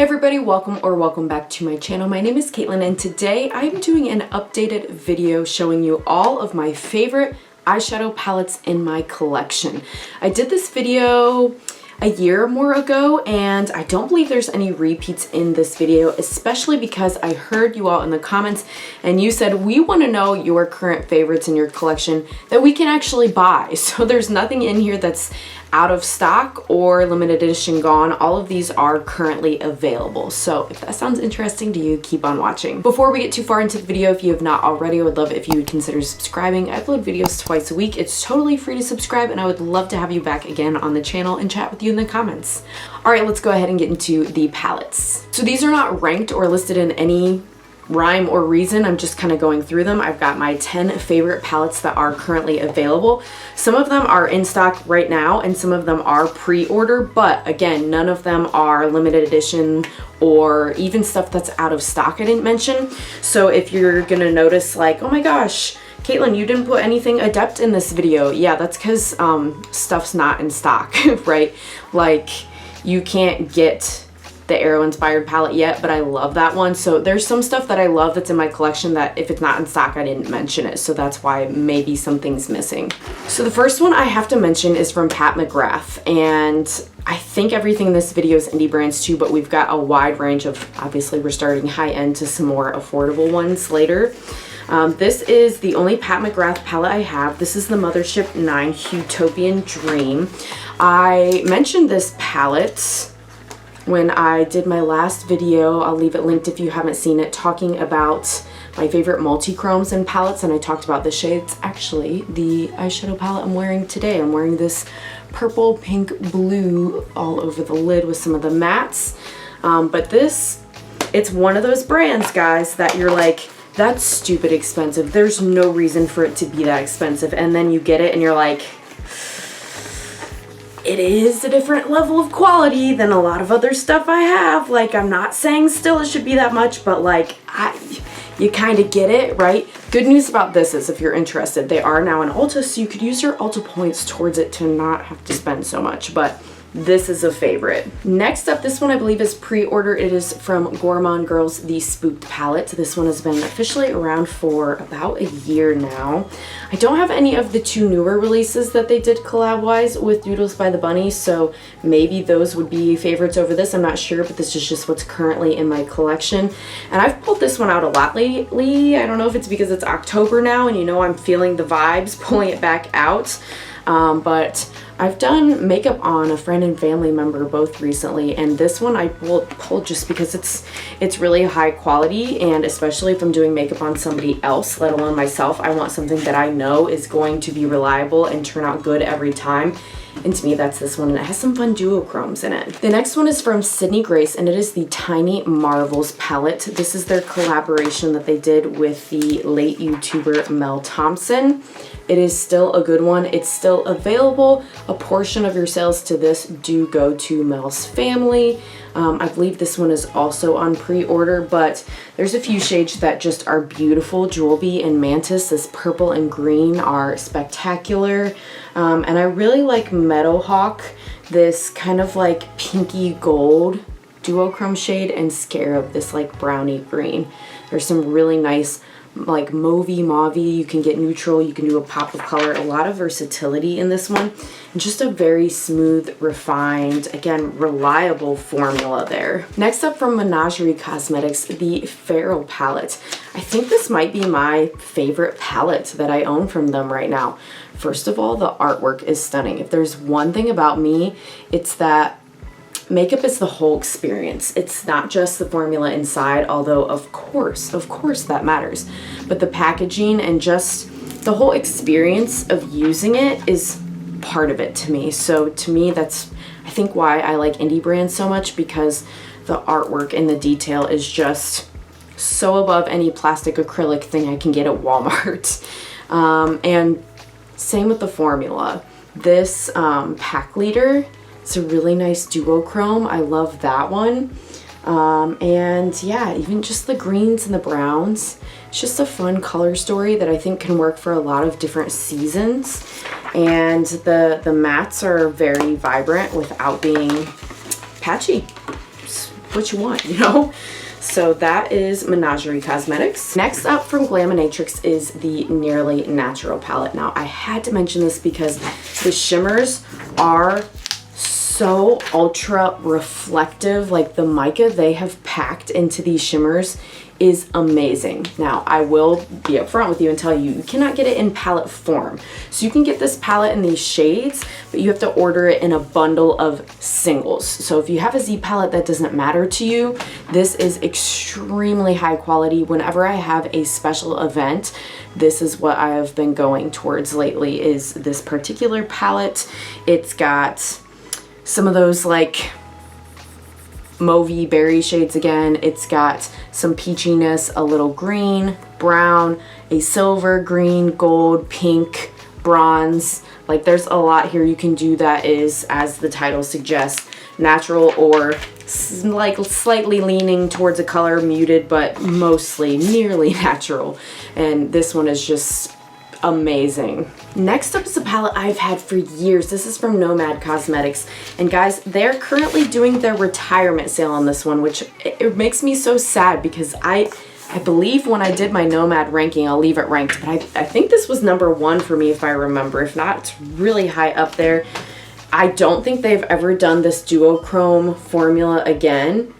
Hey everybody, welcome back to my channel. My name is Caitlin and today I'm doing an updated video showing you all of my favorite eyeshadow palettes in my collection. I did this video a year or more ago and I don't believe there's any repeats in this video, especially because I heard you all in the comments and you said we want to know your current favorites in your collection that we can actually buy. So there's nothing in here that's out of stock or limited edition gone. All of these are currently available. So if that sounds interesting to you, keep on watching. Before we get too far into the video, if you have not already, I would love if you would consider subscribing. I upload videos twice a week. It's totally free to subscribe and I would love to have you back again on the channel and chat with you in the comments. All right, let's go ahead and get into the palettes. So these are not ranked or listed in any rhyme or reason. I'm just kind of going through them. I've got my 10 favorite palettes that are currently available. Some of them are in stock right now and some of them are pre-order, but again, none of them are limited edition or even stuff that's out of stock I didn't mention. So if you're gonna notice like, oh my gosh, Caitlin, you didn't put anything Adept in this video. Yeah, that's because stuff's not in stock, right? Like you can't get the Arrow inspired palette yet, but I love that one. So there's some stuff that I love that's in my collection that if it's not in stock, I didn't mention it. So that's why maybe something's missing. So the first one I have to mention is from McGrath. And I think everything in this video is indie brands too, but we've got a wide range of, obviously we're starting high end to some more affordable ones later. This is the only McGrath palette I have. This is the Mothership 9 Huetopian Dream. I mentioned this palette when I did my last video. I'll leave it linked if you haven't seen it, talking about my favorite multi-chromes and palettes, and I talked about the shades. Actually, the eyeshadow palette I'm wearing today, I'm wearing this purple, pink, blue all over the lid with some of the mattes. But this, it's one of those brands, guys, that you're like, that's stupid expensive. There's no reason for it to be that expensive. And then you get it and you're like, it is a different level of quality than a lot of other stuff I have. Like, I'm not saying still it should be that much, but like, you kind of get it, right? Good news about this is if you're interested, they are now in Ulta, so you could use your Ulta points towards it to not have to spend so much, but this is a favorite. Next up, this one I believe is pre-order. It is from Gourmand Girls, the Spooked palette. This one has been officially around for about a year now. I don't have any of the two newer releases that they did collab-wise with Doodles by the Bunny, so maybe those would be favorites over this. I'm not sure, but this is just what's currently in my collection. And I've pulled this one out a lot lately. I don't know if it's because it's October now and you know I'm feeling the vibes pulling it back out. But I've done makeup on a friend and family member both recently, and this one I pulled just because it's really high quality, and especially if I'm doing makeup on somebody else, let alone myself, I want something that I know is going to be reliable and turn out good every time. And to me, that's this one, and it has some fun duochromes in it. The next one is from Sydney Grace, and it is the Tiny Marvels palette. This is their collaboration that they did with the late YouTuber Mel Thompson. It is still a good one. It's still available. A portion of your sales to this do go to Mel's family. I believe this one is also on pre-order, but there's a few shades that just are beautiful. Jewel Bee and Mantis, this purple and green, are spectacular. And I really like Meadowhawk, this kind of like pinky gold duochrome shade, and Scarab, this like brownie green. There's some really nice like mauvey, you can get neutral, you can do a pop of color, a lot of versatility in this one, and just a very smooth, refined, again, reliable formula there. Next up from Menagerie Cosmetics, the Feral palette. I think this might be my favorite palette that I own from them right now. First of all, the artwork is stunning. If there's one thing about me, it's that makeup is the whole experience. It's not just the formula inside, although of course that matters. But the packaging and just the whole experience of using it is part of it to me. So to me, that's I think why I like indie brands so much, because the artwork and the detail is just so above any plastic acrylic thing I can get at Walmart. And same with the formula. This pack leader, it's a really nice duochrome. I love that one. And yeah, even just the greens and the browns. It's just a fun color story that I think can work for a lot of different seasons. And the mattes are very vibrant without being patchy. what you want, you know? So that is Menagerie Cosmetics. Next up from Glaminatrix is the Nearly Natural palette. Now, I had to mention this because the shimmers are so ultra reflective. Like the mica they have packed into these shimmers is amazing. Now, I will be upfront with you and tell you, you cannot get it in palette form. So you can get this palette in these shades, but you have to order it in a bundle of singles. So if you have a Z palette that doesn't matter to you, this is extremely high quality. Whenever I have a special event, this is what I have been going towards lately, is this particular palette. It's got some of those like mauvey berry shades again. It's got some peachiness, a little green, brown, a silver, green, gold, pink, bronze. Like there's a lot here you can do that is, as the title suggests, natural or like slightly leaning towards a color, muted, but mostly nearly natural. And this one is just amazing. Next up is a palette I've had for years. This is from Nomad Cosmetics, and guys, they're currently doing their retirement sale on this one, which it makes me so sad because I believe when I did my Nomad ranking, I'll leave it ranked, but I think this was #1 for me if I remember. If not, it's really high up there. I don't think they've ever done this duochrome formula again,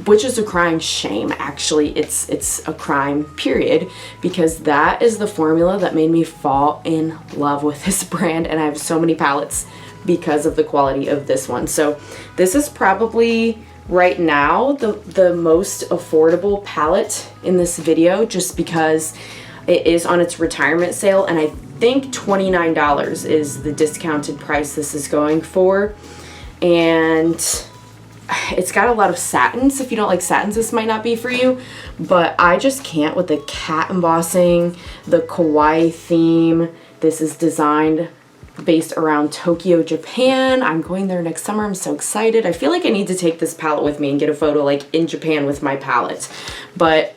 which is a crying shame. Actually, it's a crime, period, because that is the formula that made me fall in love with this brand, and I have so many palettes because of the quality of this one. So this is probably right now the most affordable palette in this video, just because it is on its retirement sale, and I think $29 is the discounted price this is going for. And it's got a lot of satins. If you don't like satins, this might not be for you, but I just can't with the cat embossing, the kawaii theme. This is designed based around Tokyo, Japan. I'm going there next summer. I'm so excited. I feel like I need to take this palette with me and get a photo like in Japan with my palette, but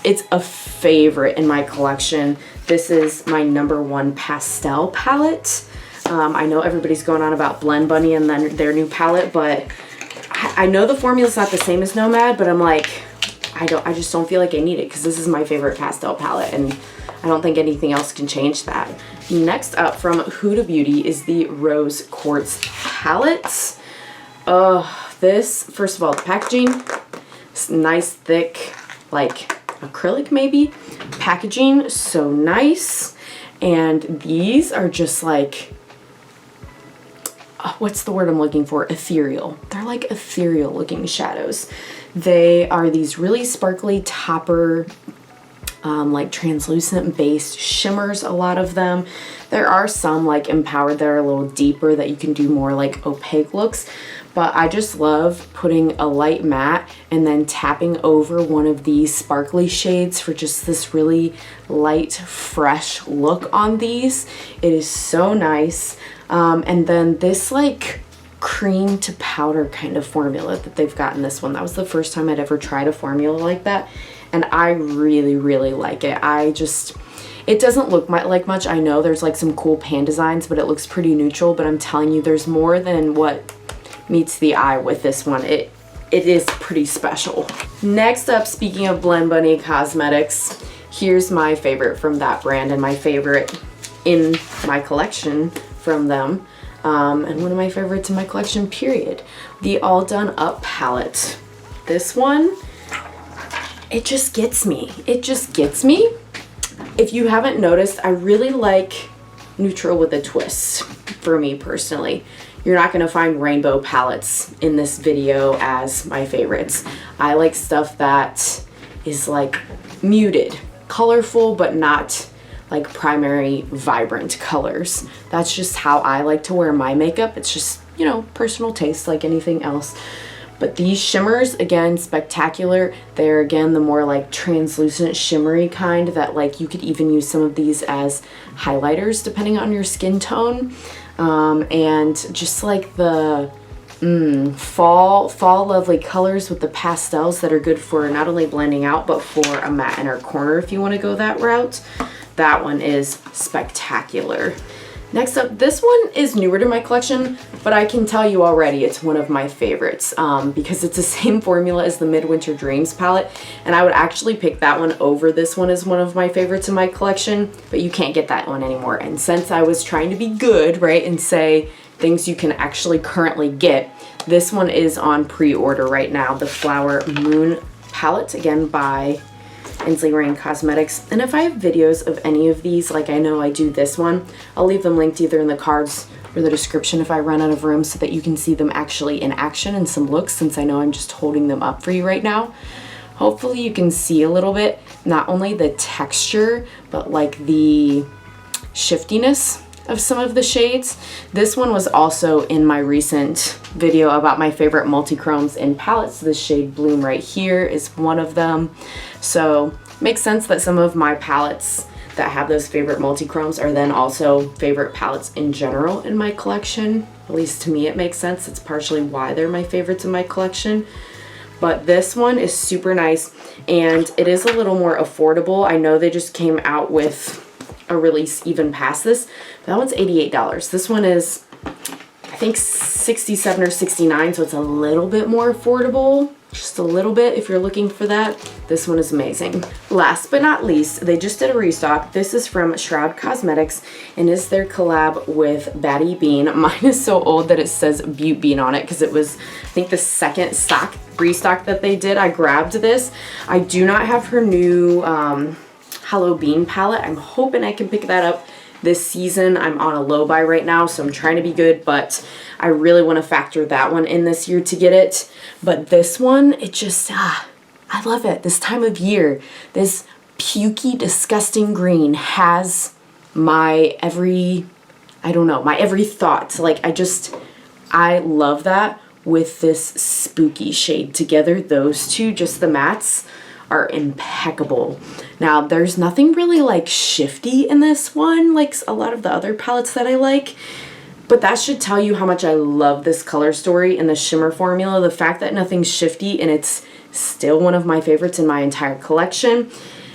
it's a favorite in my collection. This is my #1 pastel palette. I know everybody's going on about Blend Bunny and then their new palette, but I know the formula's not the same as Nomad, but I'm like, I just don't feel like I need it because this is my favorite pastel palette, and I don't think anything else can change that. Next up from Huda Beauty is the Rose Quartz palette. This, first of all, the packaging, it's nice, thick, like acrylic maybe. Packaging, so nice. And these are just like, what's the word I'm looking for? Ethereal. They're like ethereal looking shadows. They are these really sparkly topper, like translucent based shimmers, a lot of them. There are some like empowered that are a little deeper that you can do more like opaque looks, but I just love putting a light matte and then tapping over one of these sparkly shades for just this really light, fresh look on these. It is so nice. And then this like cream to powder kind of formula that they've got in this one. That was the first time I'd ever tried a formula like that, and I really, really like it. It doesn't look like much. I know there's like some cool pan designs, but it looks pretty neutral, but I'm telling you, there's more than what meets the eye with this one. It is pretty special. Next up, speaking of Blend Bunny Cosmetics, here's my favorite from that brand and my favorite in my collection from them, and one of my favorites in my collection, period. The All Done Up palette. This one, it just gets me. It just gets me. If you haven't noticed, I really like neutral with a twist, for me personally. You're not gonna find rainbow palettes in this video as my favorites. I like stuff that is like muted, colorful, but not like primary vibrant colors. That's just how I like to wear my makeup. It's just, you know, personal taste like anything else. But these shimmers, again, spectacular. They're, again, the more like translucent shimmery kind that like you could even use some of these as highlighters depending on your skin tone. And just like the fall lovely colors with the pastels that are good for not only blending out but for a matte inner corner if you want to go that route. That one is spectacular. Next up, this one is newer to my collection, but I can tell you already it's one of my favorites because it's the same formula as the Midwinter Dreams palette, and I would actually pick that one over this one as one of my favorites in my collection, but you can't get that one anymore. And since I was trying to be good, right, and say things you can actually currently get, this one is on pre-order right now, the Flower Moon palette, again by Ensley Cosmetics. And if I have videos of any of these, like I know I do this one, I'll leave them linked either in the cards or the description if I run out of room so that you can see them actually in action and some looks, since I know I'm just holding them up for you right now. Hopefully you can see a little bit, not only the texture, but like the shiftiness of some of the shades. This one was also in my recent video about my favorite multi-chromes in palettes. This shade Bloom right here is one of them. So makes sense that some of my palettes that have those favorite multi-chromes are then also favorite palettes in general in my collection. At least to me it makes sense. It's partially why they're my favorites in my collection. But this one is super nice, and it is a little more affordable. I know they just came out with a release even past this. That one's $88. This one is, I think, $67 or $69, so it's a little bit more affordable. Just a little bit if you're looking for that. This one is amazing. Last but not least, they just did a restock. This is from Shroud Cosmetics and is their collab with Batty Bean. Mine is so old that it says Butte Bean on it because it was, I think, the second restock that they did. I grabbed this. I do not have her new Hello Bean palette. I'm hoping I can pick that up this season. I'm on a low buy right now, so I'm trying to be good, but I really want to factor that one in this year to get it. But this one, it just, I love it. This time of year, this pukey, disgusting green has my every, I don't know, my every thought. Like, I love that with this spooky shade together. Those two, just the mattes, are impeccable. Now, there's nothing really like shifty in this one, like a lot of the other palettes that I like, but that should tell you how much I love this color story and the shimmer formula. The fact that nothing's shifty and it's still one of my favorites in my entire collection.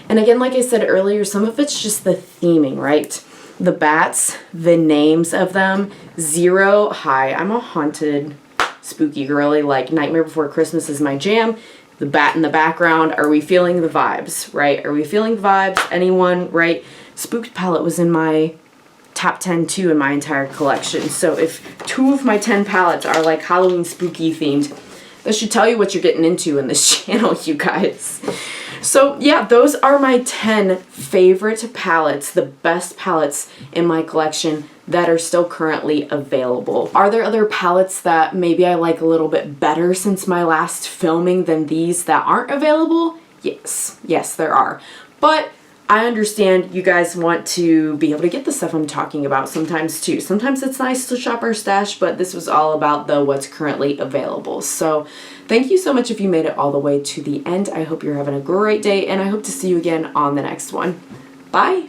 And again, like I said earlier, some of it's just the theming, right? The bats, the names of them. Zero, hi, I'm a haunted spooky girly, like Nightmare Before Christmas is my jam. The bat in the background, are we feeling the vibes, right? Are we feeling the vibes? Anyone, right? Spooked palette was in my top 10 too in my entire collection. So if 2 of my 10 palettes are like Halloween spooky themed, that should tell you what you're getting into in this channel, you guys. So yeah, those are my 10 favorite palettes, the best palettes in my collection that are still currently available. Are there other palettes that maybe I like a little bit better since my last filming than these that aren't available? Yes, there are. But I understand you guys want to be able to get the stuff I'm talking about sometimes too. Sometimes it's nice to shop our stash, but this was all about the what's currently available. So thank you so much if you made it all the way to the end. I hope you're having a great day, and I hope to see you again on the next one. Bye!